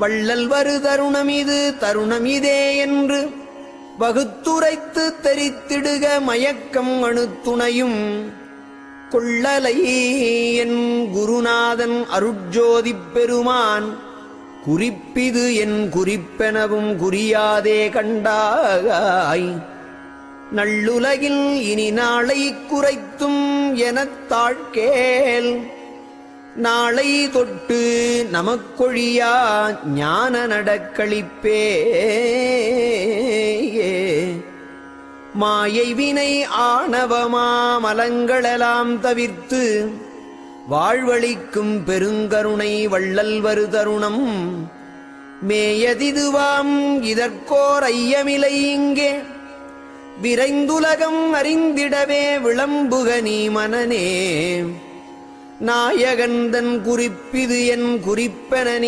வள்ளல் வரு தருணமிது தருணமிதே என்று வகுத்துரைத்து தெரித்திடுக மயக்கம் அணுத்துணையும் கொள்ளலை என் குருநாதன் அருட்ஜோதிப் பெருமான் குறிப்பிது என் குறிப்பெனவும் குறியாதே கண்டாய். நள்ளுலகில் இனி நாளை குறைத்தும் எனத் தாழ்கேள் நாளை தொட்டு நமக்கொழியா ஞான நடக்களிப்பே. மாயை வினை ஆணவமா மலங்களெல்லாம் தவிர்த்து வாழ்வளிக்கும் பெருங்கருணை வள்ளல் வரு தருணம் மேயதிதுவாம் இதற்கோர் ஐயமில்லை இங்கே விரைந்துலகம் அறிந்திடவே விளம்புக நீ மனனே. நாயகந்தன் குறிப்பிது என் குறிப்பென